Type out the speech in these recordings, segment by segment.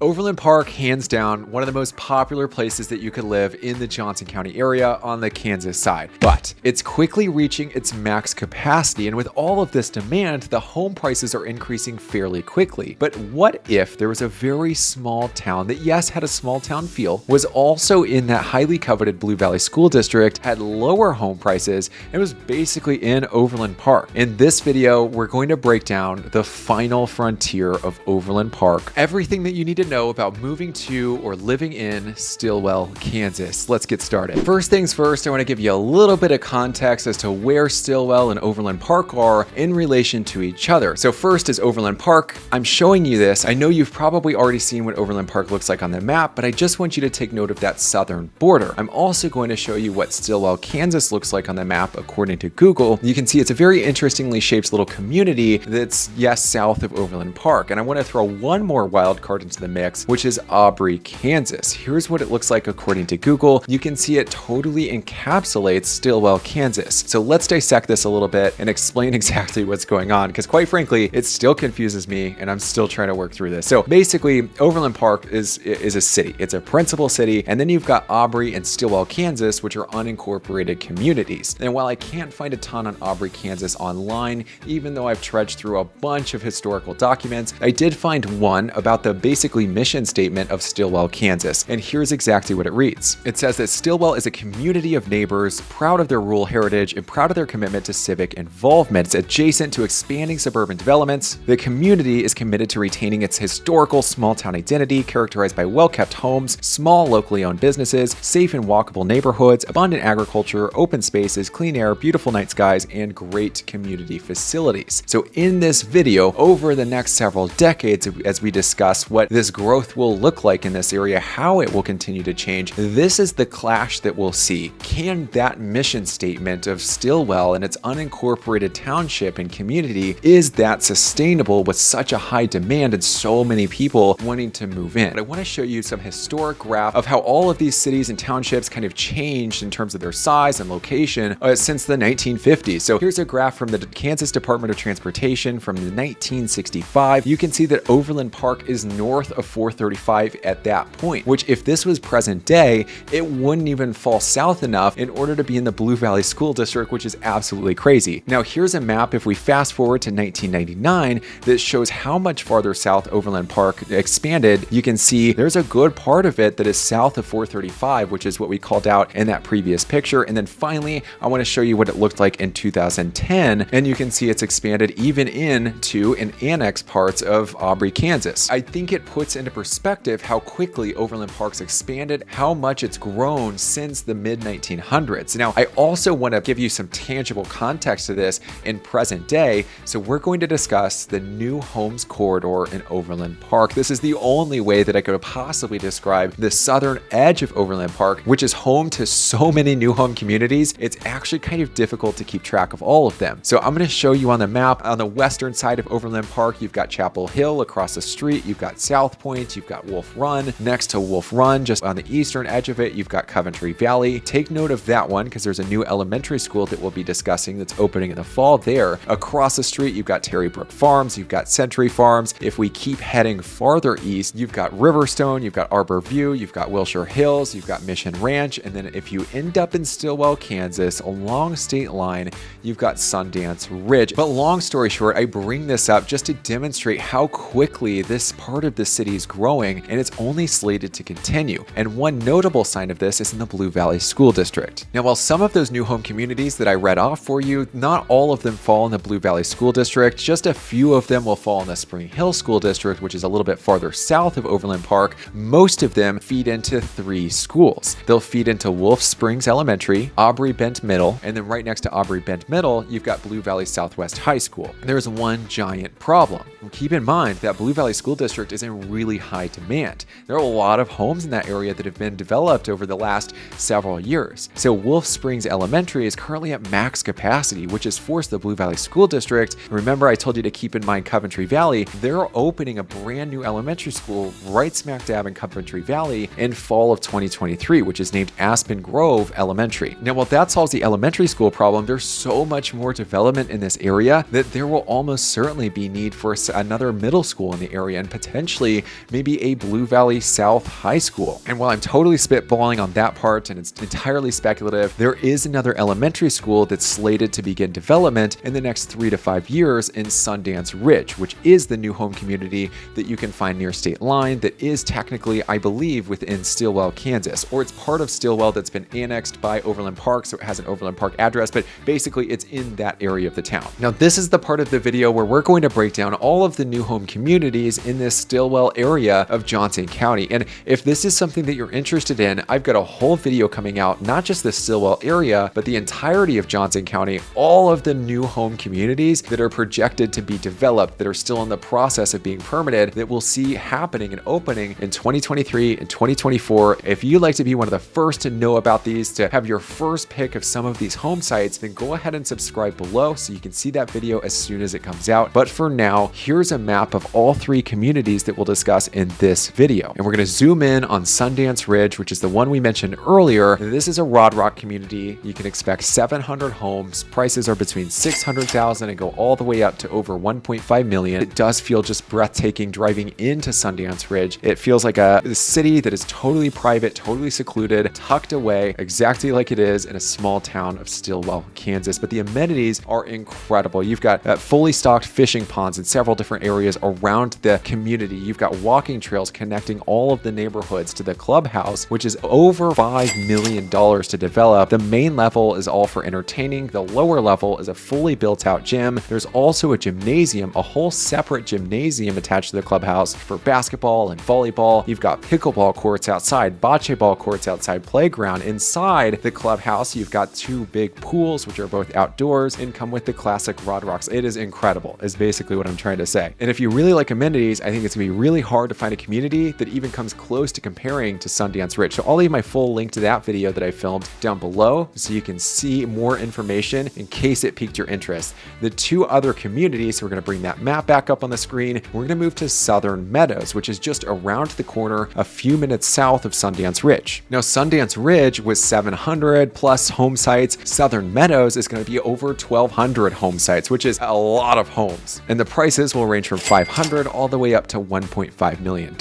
Overland Park, hands down, one of the most popular places that you could live in the Johnson County area on the Kansas side. But it's quickly reaching its max capacity, and with all of this demand, the home prices are increasing fairly quickly. But what if there was a very small town that, yes, had a small town feel, was also in that highly coveted Blue Valley School District, had lower home prices, and was basically in Overland Park? In this video, we're going to break down the final frontier of Overland Park, everything that you need to know about moving to or living in Stilwell, Kansas. Let's get started. First things first, I want to give you a little bit of context as to where Stilwell and Overland Park are in relation to each other. So first is Overland Park. I'm showing you this. I know you've probably already seen what Overland Park looks like on the map, but I just want you to take note of that southern border. I'm also going to show you what Stilwell, Kansas looks like on the map according to Google. You can see it's a very interestingly shaped little community that's, yes, south of Overland Park. And I want to throw one more wild card into the mix, which is Aubrey, Kansas. Here's what it looks like according to Google. You can see it totally encapsulates Stilwell, Kansas. So let's dissect this a little bit and explain exactly what's going on, because quite frankly, it still confuses me and I'm still trying to work through this. So basically, Overland Park is a city. It's a principal city. And then you've got Aubrey and Stilwell, Kansas, which are unincorporated communities. And while I can't find a ton on Aubrey, Kansas online, even though I've trudged through a bunch of historical documents, I did find one about the basically mission statement of Stilwell, Kansas. And here's exactly what it reads. It says that Stilwell is a community of neighbors proud of their rural heritage and proud of their commitment to civic involvement. It's adjacent to expanding suburban developments. The community is committed to retaining its historical small town identity, characterized by well-kept homes, small locally owned businesses, safe and walkable neighborhoods, abundant agriculture, open spaces, clean air, beautiful night skies, and great community facilities. So in this video, over the next several decades, as we discuss what this growth will look like in this area, how it will continue to change, this is the clash that we'll see. Can that mission statement of Stilwell and its unincorporated township and community, is that sustainable with such a high demand and so many people wanting to move in? I want to show you some historic graph of how all of these cities and townships kind of changed in terms of their size and location since the 1950s. So here's a graph from the Kansas Department of Transportation from 1965. You can see that Overland Park is north of 435 at that point, which if this was present day, it wouldn't even fall south enough in order to be in the Blue Valley School District, which is absolutely crazy. Now here's a map, if we fast forward to 1999, that shows how much farther south Overland Park expanded. You can see there's a good part of it that is south of 435, which is what we called out in that previous picture. And then finally, I want to show you what it looked like in 2010. And you can see it's expanded even into and annexed parts of Aubrey, Kansas. I think it puts into perspective how quickly Overland Park's expanded, how much it's grown since the mid-1900s. Now, I also want to give you some tangible context to this in present day. So we're going to discuss the new homes corridor in Overland Park. This is the only way that I could possibly describe the southern edge of Overland Park, which is home to so many new home communities. It's actually kind of difficult to keep track of all of them. So I'm going to show you on the map. On the western side of Overland Park, you've got Chapel Hill across the street. You've got South Point. You've got Wolf Run. Next to Wolf Run, just on the eastern edge of it, you've got Coventry Valley. Take note of that one because there's a new elementary school that we'll be discussing that's opening in the fall there. Across the street, you've got Terry Brook Farms. You've got Century Farms. If we keep heading farther east, you've got Riverstone. You've got Arbor View. You've got Wilshire Hills. You've got Mission Ranch. And then if you end up in Stilwell, Kansas, along state line, you've got Sundance Ridge. But long story short, I bring this up just to demonstrate how quickly this part of the city is growing, and it's only slated to continue. And one notable sign of this is in the Blue Valley School District. Now, while some of those new home communities that I read off for you, not all of them fall in the Blue Valley School District, just a few of them will fall in the Spring Hill School District, which is a little bit farther south of Overland Park. Most of them feed into 3 schools. They'll feed into Wolf Springs Elementary, Aubrey Bent Middle, and then right next to Aubrey Bent Middle, you've got Blue Valley Southwest High School. There's one giant problem. Keep in mind that Blue Valley School District is in really high demand. There are a lot of homes in that area that have been developed over the last several years. So Wolf Springs Elementary is currently at max capacity, which has forced the Blue Valley School District. Remember, I told you to keep in mind Coventry Valley. They're opening a brand new elementary school right smack dab in Coventry Valley in fall of 2023, which is named Aspen Grove Elementary. Now, while that solves the elementary school problem, there's so much more development in this area that there will almost certainly be need for another middle school in the area and potentially maybe a Blue Valley South high school. And while I'm totally spitballing on that part and it's entirely speculative, there is another elementary school that's slated to begin development in the next 3 to 5 years in Sundance Ridge, which is the new home community that you can find near state line that is technically, I believe, within Stilwell, Kansas, or it's part of Stilwell that's been annexed by Overland Park, so it has an Overland Park address, but basically it's in that area of the town. Now, this is the part of the video where we're going to break down all of the new home communities in this Stilwell area of Johnson County. And if this is something that you're interested in, I've got a whole video coming out, not just the Stilwell area, but the entirety of Johnson County, all of the new home communities that are projected to be developed, that are still in the process of being permitted, that we'll see happening and opening in 2023 and 2024. If you'd like to be one of the first to know about these, to have your first pick of some of these home sites, then go ahead and subscribe below so you can see that video as soon as it comes out. But for now, here's a map of all 3 communities that we'll discuss in this video. And we're going to zoom in on Sundance Ridge, which is the one we mentioned earlier. This is a Rod Rock community. You can expect 700 homes. Prices are between $600,000 and go all the way up to over $1.5 million. It does feel just breathtaking driving into Sundance Ridge. It feels like a city that is totally private, totally secluded, tucked away, exactly like it is in a small town of Stilwell, Kansas. But the amenities are incredible. You've got fully stocked fishing ponds in several different areas around the community. You've got walking trails connecting all of the neighborhoods to the clubhouse, which is over $5 million to develop. The main level is all for entertaining. The lower level is a fully built out gym. There's also a gymnasium, a whole separate gymnasium attached to the clubhouse for basketball and volleyball. You've got pickleball courts outside, bocce ball courts outside, playground. Inside the clubhouse, you've got 2 big pools, which are both outdoors and come with the classic Rod Rocks. It is incredible, is basically what I'm trying to say. And if you really like amenities, I think it's gonna be really hard to find a community that even comes close to comparing to Sundance Ridge. So I'll leave my full link to that video that I filmed down below so you can see more information in case it piqued your interest. The 2 other communities, so we're gonna bring that map back up on the screen. We're gonna move to Southern Meadows, which is just around the corner, a few minutes south of Sundance Ridge. Now, Sundance Ridge was 700 plus home sites. Southern Meadows is gonna be over 1,200 home sites, which is a lot of homes. And the prices will range from $500 all the way up to $1.5 million.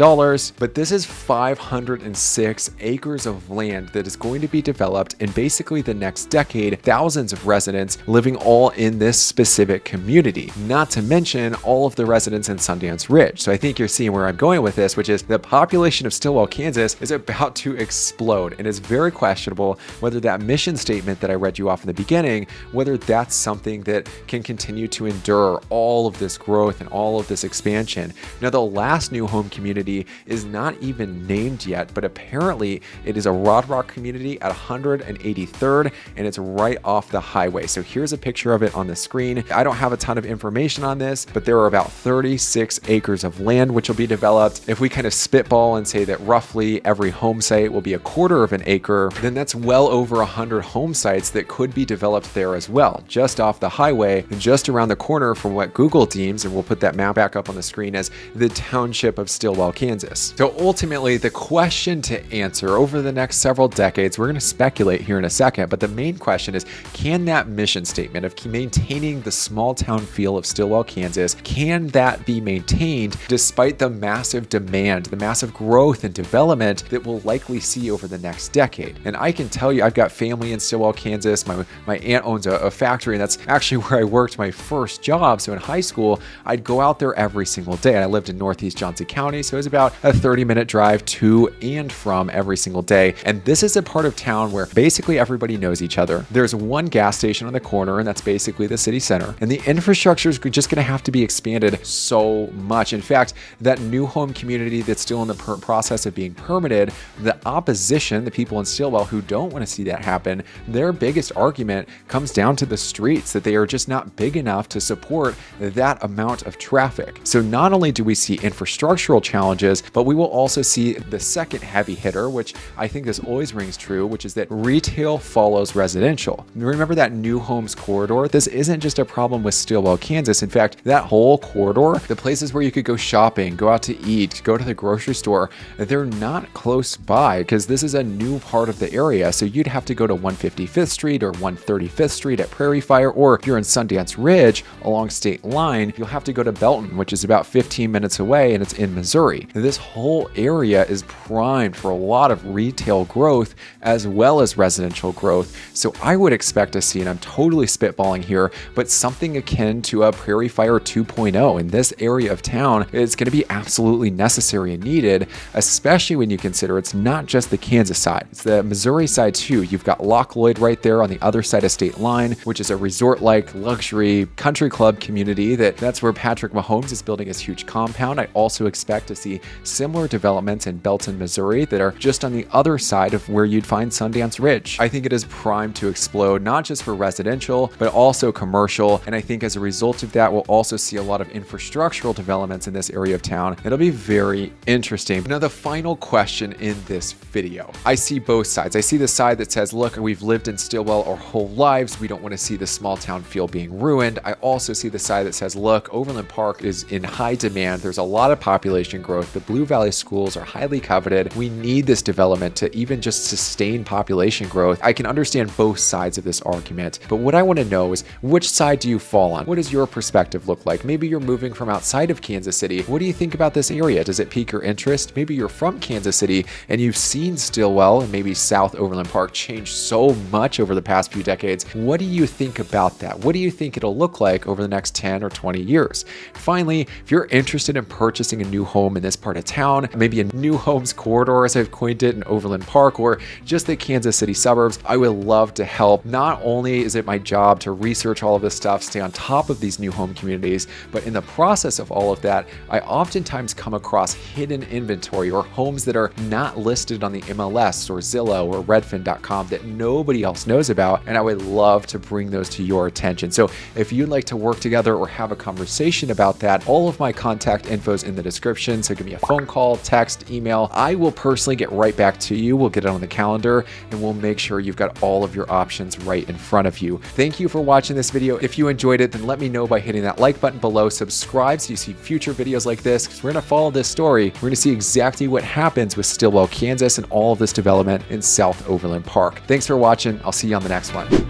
But this is 506 acres of land that is going to be developed in basically the next decade. Thousands of residents living all in this specific community, not to mention all of the residents in Sundance Ridge. So I think you're seeing where I'm going with this, which is the population of Stilwell, Kansas is about to explode. And it's very questionable whether that mission statement that I read you off in the beginning, whether that's something that can continue to endure all of this growth and all of this expansion. Now, the last new home community is not even named yet, but apparently it is a Rod Rock community at 183rd, and it's right off the highway. So here's a picture of it on the screen. I don't have a ton of information on this, but there are about 36 acres of land which will be developed. If we kind of spitball and say that roughly every home site will be a quarter of an acre, then that's well over 100 home sites that could be developed there as well, just off the highway and just around the corner from what Google deems, and we'll put that map back up on the screen, as the Township of Stilwell, Kansas. So ultimately, the question to answer over the next several decades, we're going to speculate here in a second, but the main question is, can that mission statement of maintaining the small town feel of Stilwell, Kansas, can that be maintained despite the massive demand, the massive growth and development that we'll likely see over the next decade? And I can tell you, I've got family in Stilwell, Kansas. My aunt owns a factory, and that's actually where I worked my first job. So in high school, I'd go out there every single day. And I lived in Northeast Johnson County, so it was about a 30-minute drive to and from every single day. And this is a part of town where basically everybody knows each other. There's one gas station on the corner, and that's basically the city center. And the infrastructure is just going to have to be expanded so much. In fact, that new home community that's still in the process of being permitted, the opposition, the people in Stilwell who don't want to see that happen, their biggest argument comes down to the streets, that they are just not big enough to support that amount of traffic. So not only do we see infrastructural challenges, but we will also see the second heavy hitter, which I think this always rings true, which is that retail follows residential. Remember that new homes corridor? This isn't just a problem with Stilwell, Kansas. In fact, that whole corridor, the places where you could go shopping, go out to eat, go to the grocery store, they're not close by because this is a new part of the area. So you'd have to go to 155th Street or 135th Street at Prairie Fire, or if you're in Sundance Ridge along state line, you'll have to go to Belton, which is about 15 minutes away, and it's in Missouri. This whole area is primed for a lot of retail growth as well as residential growth. So I would expect to see, and I'm totally spitballing here, but something akin to a Prairie Fire 2.0 in this area of town is going to be absolutely necessary and needed, especially when you consider it's not just the Kansas side, it's the Missouri side too. You've got Loch Lloyd right there on the other side of state line, which is a resort-like luxury country club community that's where Patrick Mahomes is building his huge compound. I also expect to see similar developments in Belton, Missouri that are just on the other side of where you'd find Sundance Ridge. I think it is primed to explode, not just for residential, but also commercial. And I think as a result of that, we'll also see a lot of infrastructural developments in this area of town. It'll be very interesting. Now, the final question in this video. I see both sides. I see the side that says, look, we've lived in Stilwell our whole lives. We don't want to see the small town feel being ruined. I also see the side that says, look, Overland Park is in high demand. There's a lot of population growth. The Blue Valley schools are highly coveted. We need this development to even just sustain population growth. I can understand both sides of this argument, but what I want to know is, which side do you fall on? What does your perspective look like? Maybe you're moving from outside of Kansas City. What do you think about this area? Does it pique your interest? Maybe you're from Kansas City and you've seen Stilwell and maybe South Overland Park change so much over the past few decades. What do you think about that? What do you think it'll look like over the next 10 or 20 years? Finally, if you're interested in purchasing a new home in this part of town, maybe a new homes corridor as I've coined it in Overland Park, or just the Kansas City suburbs, I would love to help. Not only is it my job to research all of this stuff, stay on top of these new home communities, but in the process of all of that, I oftentimes come across hidden inventory or homes that are not listed on the MLS or Zillow or Redfin.com that nobody else knows about, and I would love to bring those to your attention. So if you'd like to work together or have a conversation about that, all of my contact info is in the description. So give me a phone call, text, email. I will personally get right back to you. We'll get it on the calendar and we'll make sure you've got all of your options right in front of you. Thank you for watching this video. If you enjoyed it, then let me know by hitting that like button below. Subscribe so you see future videos like this, because we're going to follow this story. We're going to see exactly what happens with Stilwell, Kansas, and all of this development in South Overland Park. Thanks for watching. I'll see you on the next one.